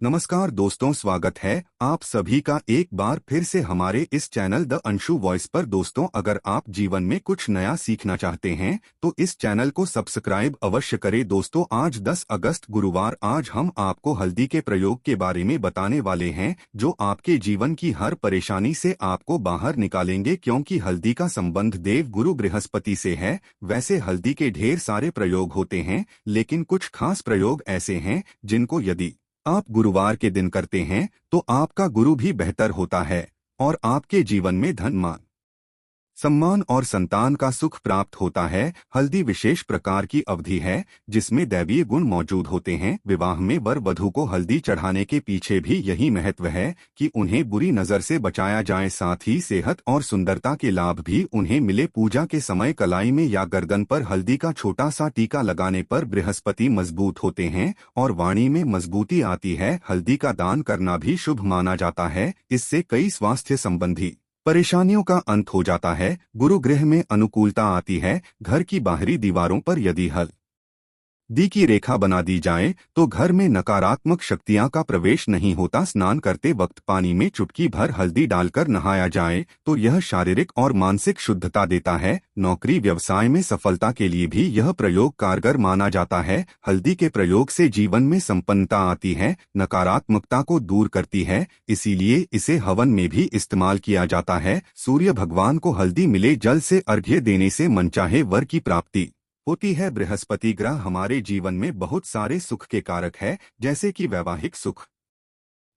नमस्कार दोस्तों, स्वागत है आप सभी का एक बार फिर से हमारे इस चैनल द अंशु वॉइस पर। दोस्तों, अगर आप जीवन में कुछ नया सीखना चाहते हैं तो इस चैनल को सब्सक्राइब अवश्य करें। दोस्तों, आज 10 अगस्त गुरुवार, आज हम आपको हल्दी के प्रयोग के बारे में बताने वाले हैं जो आपके जीवन की हर परेशानी से आपको बाहर निकालेंगे, क्योंकि हल्दी का संबंध देव गुरु बृहस्पति से है। वैसे हल्दी के ढेर सारे प्रयोग होते हैं, लेकिन कुछ खास प्रयोग ऐसे हैं जिनको यदि आप गुरुवार के दिन करते हैं तो आपका गुरु भी बेहतर होता है और आपके जीवन में धन, मान, सम्मान और संतान का सुख प्राप्त होता है। हल्दी विशेष प्रकार की अवधि है जिसमें दैवीय गुण मौजूद होते हैं। विवाह में वर वधू को हल्दी चढ़ाने के पीछे भी यही महत्व है कि उन्हें बुरी नजर से बचाया जाए, साथ ही सेहत और सुंदरता के लाभ भी उन्हें मिले। पूजा के समय कलाई में या गर्दन पर हल्दी का छोटा सा टीका लगाने पर बृहस्पति मजबूत होते हैं और वाणी में मजबूती आती है। हल्दी का दान करना भी शुभ माना जाता है, इससे कई स्वास्थ्य संबंधी परेशानियों का अंत हो जाता है। गुरु ग्रह में अनुकूलता आती है। घर की बाहरी दीवारों पर यदि दी की रेखा बना दी जाए तो घर में नकारात्मक शक्तियां का प्रवेश नहीं होता। स्नान करते वक्त पानी में चुटकी भर हल्दी डालकर नहाया जाए तो यह शारीरिक और मानसिक शुद्धता देता है। नौकरी व्यवसाय में सफलता के लिए भी यह प्रयोग कारगर माना जाता है। हल्दी के प्रयोग से जीवन में संपन्नता आती है, नकारात्मकता को दूर करती है, इसीलिए इसे हवन में भी इस्तेमाल किया जाता है। सूर्य भगवान को हल्दी मिले जल से अर्घ्य देने से मनचाहे वर की प्राप्ति होती है। बृहस्पति ग्रह हमारे जीवन में बहुत सारे सुख के कारक है, जैसे कि वैवाहिक सुख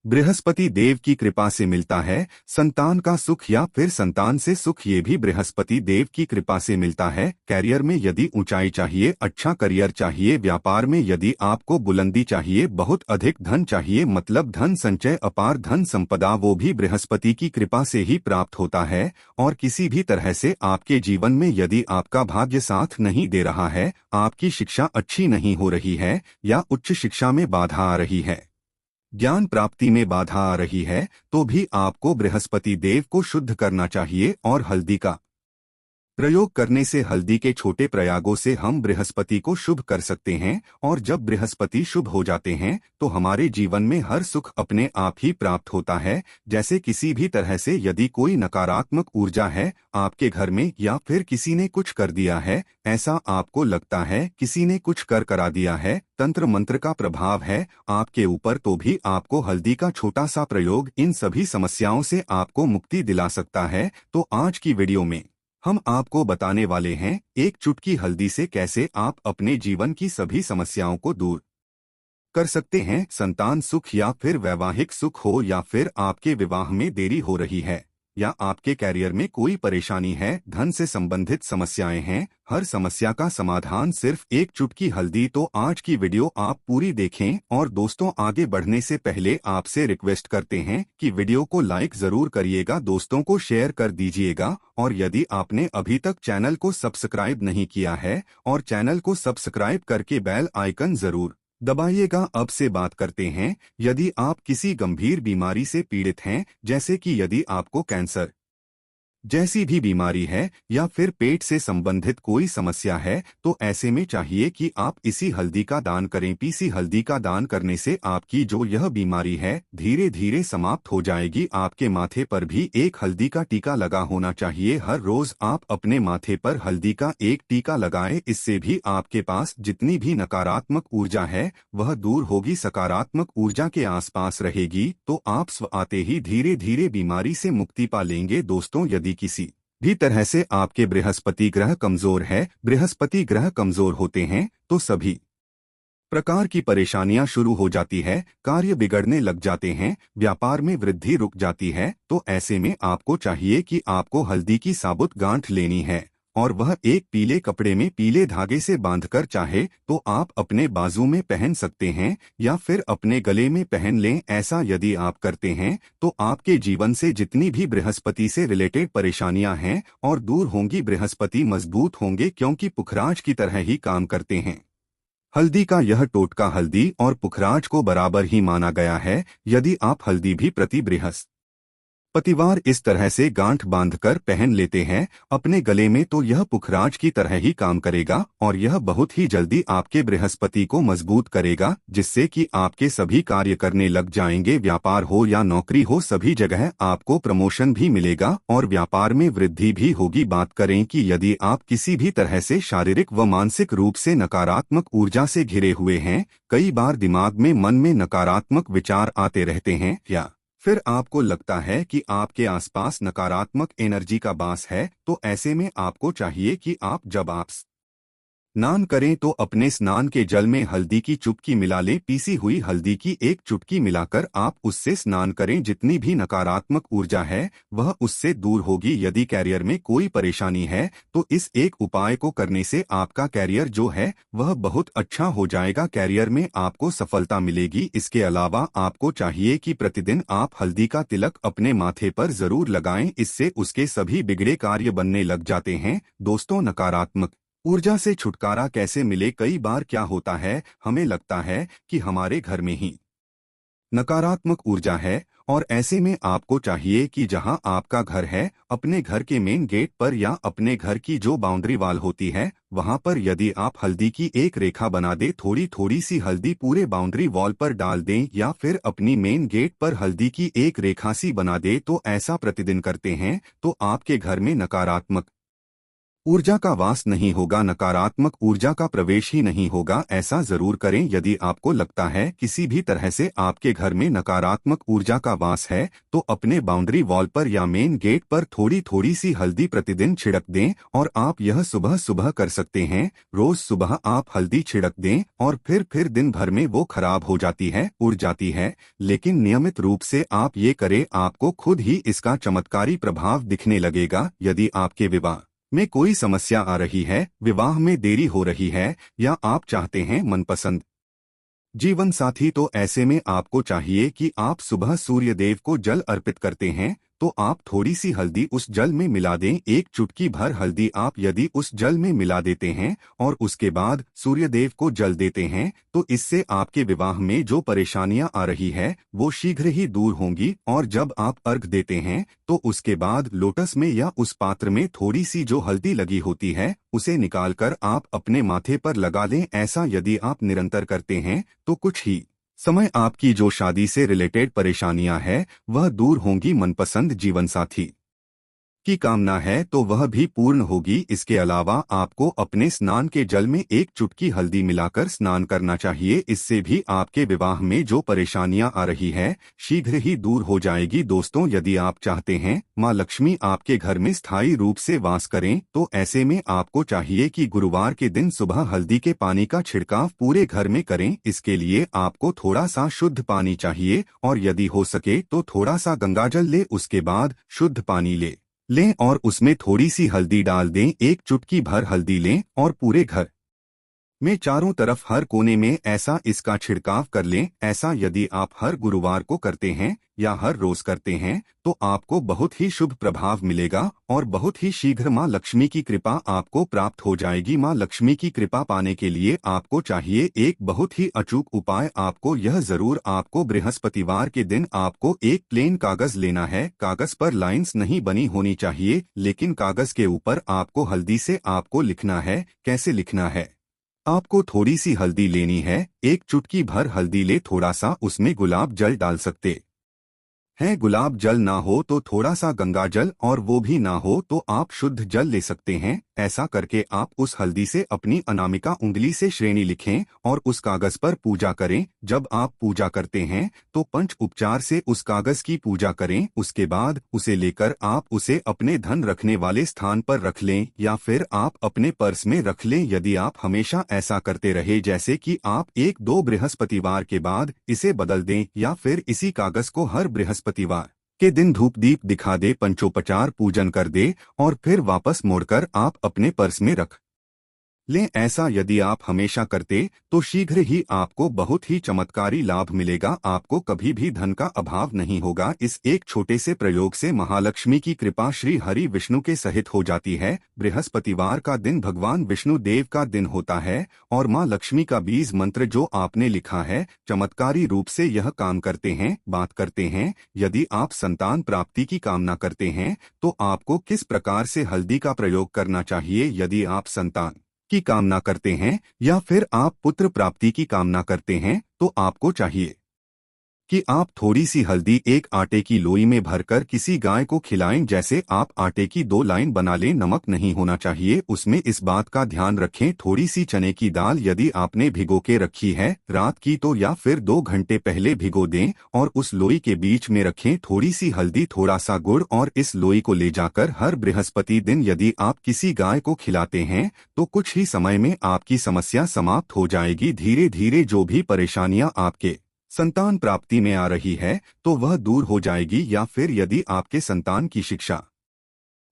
बृहस्पति देव की कृपा से मिलता है। संतान का सुख या फिर संतान से सुख, ये भी बृहस्पति देव की कृपा से मिलता है। कैरियर में यदि ऊंचाई चाहिए, अच्छा करियर चाहिए, व्यापार में यदि आपको बुलंदी चाहिए, बहुत अधिक धन चाहिए, मतलब धन संचय, अपार धन संपदा, वो भी बृहस्पति की कृपा से ही प्राप्त होता है। और किसी भी तरह से आपके जीवन में यदि आपका भाग्य साथ नहीं दे रहा है, आपकी शिक्षा अच्छी नहीं हो रही है या उच्च शिक्षा में बाधा आ रही है, ज्ञान प्राप्ति में बाधा आ रही है, तो भी आपको बृहस्पति देव को शुद्ध करना चाहिए। और हल्दी का प्रयोग करने से, हल्दी के छोटे प्रयागों से हम बृहस्पति को शुभ कर सकते हैं। और जब बृहस्पति शुभ हो जाते हैं तो हमारे जीवन में हर सुख अपने आप ही प्राप्त होता है। जैसे किसी भी तरह से यदि कोई नकारात्मक ऊर्जा है आपके घर में, या फिर किसी ने कुछ कर दिया है, ऐसा आपको लगता है किसी ने कुछ कर करा दिया है, तंत्र मंत्र का प्रभाव है आपके ऊपर, तो भी आपको हल्दी का छोटा सा प्रयोग इन सभी समस्याओं से आपको मुक्ति दिला सकता है। तो आज की वीडियो में हम आपको बताने वाले हैं एक चुटकी हल्दी से कैसे आप अपने जीवन की सभी समस्याओं को दूर कर सकते हैं। संतान सुख या फिर वैवाहिक सुख हो, या फिर आपके विवाह में देरी हो रही है, या आपके कैरियर में कोई परेशानी है, धन से संबंधित समस्याएं हैं, हर समस्या का समाधान सिर्फ एक चुटकी हल्दी। तो आज की वीडियो आप पूरी देखें। और दोस्तों, आगे बढ़ने से पहले आपसे रिक्वेस्ट करते हैं कि वीडियो को लाइक जरूर करिएगा, दोस्तों को शेयर कर दीजिएगा। और यदि आपने अभी तक चैनल को सब्सक्राइब नहीं किया है और चैनल को सब्सक्राइब करके बेल आइकन जरूर दबाइएगा। अब से बात करते हैं, यदि आप किसी गंभीर बीमारी से पीड़ित हैं, जैसे कि यदि आपको कैंसर जैसी भी बीमारी है या फिर पेट से संबंधित कोई समस्या है, तो ऐसे में चाहिए कि आप इसी हल्दी का दान करें। पीसी हल्दी का दान करने से आपकी जो यह बीमारी है धीरे धीरे समाप्त हो जाएगी। आपके माथे पर भी एक हल्दी का टीका लगा होना चाहिए। हर रोज आप अपने माथे पर हल्दी का एक टीका लगाएं, इससे भी आपके पास जितनी भी नकारात्मक ऊर्जा है वह दूर होगी, सकारात्मक ऊर्जा के आसपास रहेगी, तो आप स्व आते ही धीरे धीरे बीमारी से मुक्ति पा लेंगे। दोस्तों, यदि किसी भी तरह से आपके बृहस्पति ग्रह कमजोर है, बृहस्पति ग्रह कमजोर होते हैं तो सभी प्रकार की परेशानियां शुरू हो जाती है, कार्य बिगड़ने लग जाते हैं, व्यापार में वृद्धि रुक जाती है। तो ऐसे में आपको चाहिए कि आपको हल्दी की साबुत गांठ लेनी है और वह एक पीले कपड़े में पीले धागे से बांधकर, चाहे तो आप अपने बाजू में पहन सकते हैं या फिर अपने गले में पहन लें। ऐसा यदि आप करते हैं तो आपके जीवन से जितनी भी बृहस्पति से रिलेटेड परेशानियां हैं और दूर होंगी। बृहस्पति मजबूत होंगे क्योंकि पुखराज की तरह ही काम करते हैं। हल्दी का यह टोटका हल्दी और पुखराज को बराबर ही माना गया है। यदि आप हल्दी भी प्रति बृहस्पति पतिवार इस तरह से गांठ बांधकर पहन लेते हैं अपने गले में तो यह पुखराज की तरह ही काम करेगा और यह बहुत ही जल्दी आपके बृहस्पति को मजबूत करेगा, जिससे कि आपके सभी कार्य करने लग जाएंगे। व्यापार हो या नौकरी हो, सभी जगह आपको प्रमोशन भी मिलेगा और व्यापार में वृद्धि भी होगी। बात करें कि यदि आप किसी भी तरह से शारीरिक व मानसिक रूप से नकारात्मक ऊर्जा से घिरे हुए हैं, कई बार दिमाग में मन में नकारात्मक विचार आते रहते हैं या फिर आपको लगता है कि आपके आसपास नकारात्मक एनर्जी का बास है, तो ऐसे में आपको चाहिए कि जब आप स्नान करें तो अपने स्नान के जल में हल्दी की चुटकी मिला लें। पीसी हुई हल्दी की एक चुटकी मिलाकर आप उससे स्नान करें। जितनी भी नकारात्मक ऊर्जा है वह उससे दूर होगी। यदि कैरियर में कोई परेशानी है तो इस एक उपाय को करने से आपका कैरियर जो है वह बहुत अच्छा हो जाएगा। कैरियर में आपको सफलता मिलेगी। इसके अलावा आपको चाहिए कि प्रतिदिन आप हल्दी का तिलक अपने माथे पर जरूर लगाएं, इससे उसके सभी बिगड़े कार्य बनने लग जाते हैं। दोस्तों, नकारात्मक ऊर्जा से छुटकारा कैसे मिले? कई बार क्या होता है, हमें लगता है कि हमारे घर में ही नकारात्मक ऊर्जा है और ऐसे में आपको चाहिए कि जहां आपका घर है, अपने घर के मेन गेट पर या अपने घर की जो बाउंड्री वाल होती है वहां पर यदि आप हल्दी की एक रेखा बना दे, थोड़ी थोड़ी सी हल्दी पूरे बाउंड्री वॉल पर डाल दें या फिर अपनी मेन गेट पर हल्दी की एक रेखा सी बना दे, तो ऐसा प्रतिदिन करते हैं तो आपके घर में नकारात्मक ऊर्जा का वास नहीं होगा, नकारात्मक ऊर्जा का प्रवेश ही नहीं होगा। ऐसा जरूर करें। यदि आपको लगता है किसी भी तरह से आपके घर में नकारात्मक ऊर्जा का वास है तो अपने बाउंड्री वॉल पर या मेन गेट पर थोड़ी थोड़ी सी हल्दी प्रतिदिन छिड़क दें और आप यह सुबह सुबह कर सकते हैं। रोज सुबह आप हल्दी छिड़क दें और फिर दिन भर में वो खराब हो जाती है, उड़ जाती है। लेकिन नियमित रूप से आप ये करें, आपको खुद ही इसका चमत्कारी प्रभाव दिखने लगेगा। यदि आपके विवाह में कोई समस्या आ रही है, विवाह में देरी हो रही है या आप चाहते हैं मनपसंद जीवन साथी, तो ऐसे में आपको चाहिए कि आप सुबह सूर्य देव को जल अर्पित करते हैं तो आप थोड़ी सी हल्दी उस जल में मिला दें। एक चुटकी भर हल्दी आप यदि उस जल में मिला देते हैं और उसके बाद सूर्य देव को जल देते हैं तो इससे आपके विवाह में जो परेशानियां आ रही है वो शीघ्र ही दूर होंगी। और जब आप अर्घ देते हैं तो उसके बाद लोटस में या उस पात्र में थोड़ी सी जो हल्दी लगी होती है उसे निकालकर आप अपने माथे पर लगा लें। ऐसा यदि आप निरंतर करते हैं तो कुछ ही समय आपकी जो शादी से रिलेटेड परेशानियां हैं वह दूर होंगी। मनपसंद जीवन साथी की कामना है तो वह भी पूर्ण होगी। इसके अलावा आपको अपने स्नान के जल में एक चुटकी हल्दी मिलाकर स्नान करना चाहिए। इससे भी आपके विवाह में जो परेशानियां आ रही है शीघ्र ही दूर हो जाएगी। दोस्तों, यदि आप चाहते हैं मां लक्ष्मी आपके घर में स्थायी रूप से वास करें तो ऐसे में आपको चाहिए कि गुरुवार के दिन सुबह हल्दी के पानी का छिड़काव पूरे घर में करें। इसके लिए आपको थोड़ा सा शुद्ध पानी चाहिए और यदि हो सके तो थोड़ा सा गंगाजल ले, उसके बाद शुद्ध पानी लें और उसमें थोड़ी सी हल्दी डाल दें। एक चुटकी भर हल्दी लें और पूरे घर में चारों तरफ हर कोने में ऐसा इसका छिड़काव कर लें। ऐसा यदि आप हर गुरुवार को करते हैं या हर रोज करते हैं तो आपको बहुत ही शुभ प्रभाव मिलेगा और बहुत ही शीघ्र मां लक्ष्मी की कृपा आपको प्राप्त हो जाएगी। मां लक्ष्मी की कृपा पाने के लिए आपको चाहिए एक बहुत ही अचूक उपाय। आपको यह जरूर, आपको बृहस्पतिवार के दिन आपको एक प्लेन कागज लेना है। कागज पर लाइंस नहीं बनी होनी चाहिए, लेकिन कागज के ऊपर आपको हल्दी से आपको लिखना है। कैसे लिखना है? आपको थोड़ी सी हल्दी लेनी है, एक चुटकी भर हल्दी ले, थोड़ा सा उसमें गुलाब जल डाल सकते हैं। गुलाब जल ना हो तो थोड़ा सा गंगा जल और वो भी ना हो तो आप शुद्ध जल ले सकते हैं। ऐसा करके आप उस हल्दी से अपनी अनामिका उंगली से श्रेणी लिखें और उस कागज पर पूजा करें। जब आप पूजा करते हैं तो पंच उपचार से उस कागज की पूजा करें। उसके बाद उसे लेकर आप उसे अपने धन रखने वाले स्थान पर रख लें या फिर आप अपने पर्स में रख लें। यदि आप हमेशा ऐसा करते रहे, जैसे कि आप 1-2 बृहस्पतिवार के बाद इसे बदल दें या फिर इसी कागज को हर बृहस्पतिवार के दिन धूप दीप दिखा दे, पंचोपचार पूजन कर दे और फिर वापस मोड़कर आप अपने पर्स में रख लें। ऐसा यदि आप हमेशा करते तो शीघ्र ही आपको बहुत ही चमत्कारी लाभ मिलेगा। आपको कभी भी धन का अभाव नहीं होगा। इस एक छोटे से प्रयोग से महालक्ष्मी की कृपा श्री हरि विष्णु के सहित हो जाती है। बृहस्पतिवार का दिन भगवान विष्णु देव का दिन होता है और माँ लक्ष्मी का बीज मंत्र जो आपने लिखा है चमत्कारी रूप से यह काम करते हैं। बात करते हैं यदि आप संतान प्राप्ति की कामना करते हैं तो आपको किस प्रकार से हल्दी का प्रयोग करना चाहिए। यदि आप संतान की कामना करते हैं या फिर आप पुत्र प्राप्ति की कामना करते हैं तो आपको चाहिए कि आप थोड़ी सी हल्दी एक आटे की लोई में भरकर किसी गाय को खिलाएं। जैसे आप आटे की 2 लाइन बना लें। नमक नहीं होना चाहिए उसमें, इस बात का ध्यान रखें। थोड़ी सी चने की दाल यदि आपने भिगो के रखी है रात की तो या फिर 2 घंटे पहले भिगो दें और उस लोई के बीच में रखें थोड़ी सी हल्दी थोड़ा सा गुड़ और इस लोई को ले जाकर हर बृहस्पति दिन यदि आप किसी गाय को खिलाते हैं तो कुछ ही समय में आपकी समस्या समाप्त हो जाएगी। धीरे धीरे जो भी परेशानियां आपके संतान प्राप्ति में आ रही है तो वह दूर हो जाएगी। या फिर यदि आपके संतान की शिक्षा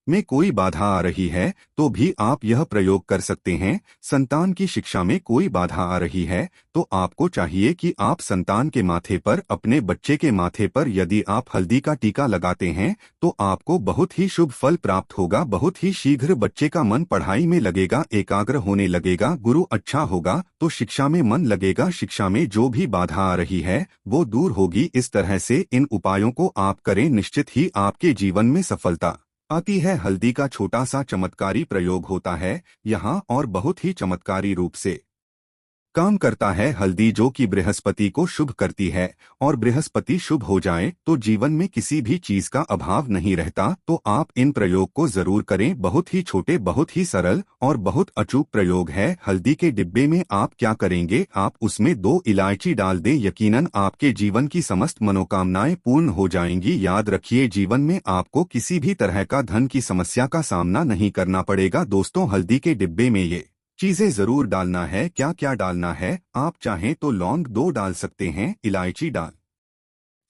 में कोई बाधा आ रही है तो भी आप यह प्रयोग कर सकते हैं। संतान की शिक्षा में कोई बाधा आ रही है तो आपको चाहिए कि आप संतान के माथे पर, अपने बच्चे के माथे पर यदि आप हल्दी का टीका लगाते हैं तो आपको बहुत ही शुभ फल प्राप्त होगा। बहुत ही शीघ्र बच्चे का मन पढ़ाई में लगेगा, एकाग्र होने लगेगा, गुरु अच्छा होगा तो शिक्षा में मन लगेगा। शिक्षा में जो भी बाधा आ रही है वो दूर होगी। इस तरह से इन उपायों को आप करें, निश्चित ही आपके जीवन में सफलता आती है। हल्दी का छोटा सा चमत्कारी प्रयोग होता है यहाँ और बहुत ही चमत्कारी रूप से काम करता है। हल्दी जो कि बृहस्पति को शुभ करती है और बृहस्पति शुभ हो जाए तो जीवन में किसी भी चीज का अभाव नहीं रहता। तो आप इन प्रयोग को जरूर करें। बहुत ही छोटे, बहुत ही सरल और बहुत अचूक प्रयोग है। हल्दी के डिब्बे में आप क्या करेंगे, आप उसमें 2 इलायची डाल दें। यकीनन आपके जीवन की समस्त मनोकामनाएं पूर्ण हो जाएंगी। याद रखिए जीवन में आपको किसी भी तरह का धन की समस्या का सामना नहीं करना पड़ेगा। दोस्तों हल्दी के डिब्बे में ये चीजें जरूर डालना है। क्या क्या डालना है, आप चाहें तो लौंग 2 डाल सकते हैं, इलायची डाल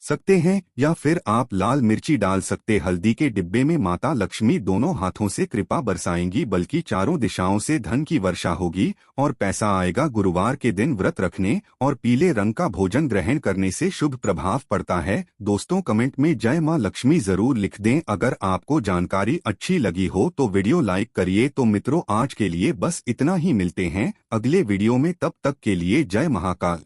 सकते हैं या फिर आप लाल मिर्ची डाल सकते। हल्दी के डिब्बे में माता लक्ष्मी दोनों हाथों से कृपा बरसाएंगी, बल्कि चारों दिशाओं से धन की वर्षा होगी और पैसा आएगा। गुरुवार के दिन व्रत रखने और पीले रंग का भोजन ग्रहण करने से शुभ प्रभाव पड़ता है। दोस्तों कमेंट में जय मां लक्ष्मी जरूर लिख दें। अगर आपको जानकारी अच्छी लगी हो तो वीडियो लाइक करिए। तो मित्रों आज के लिए बस इतना ही, मिलते हैं अगले वीडियो में, तब तक के लिए जय महाकाल।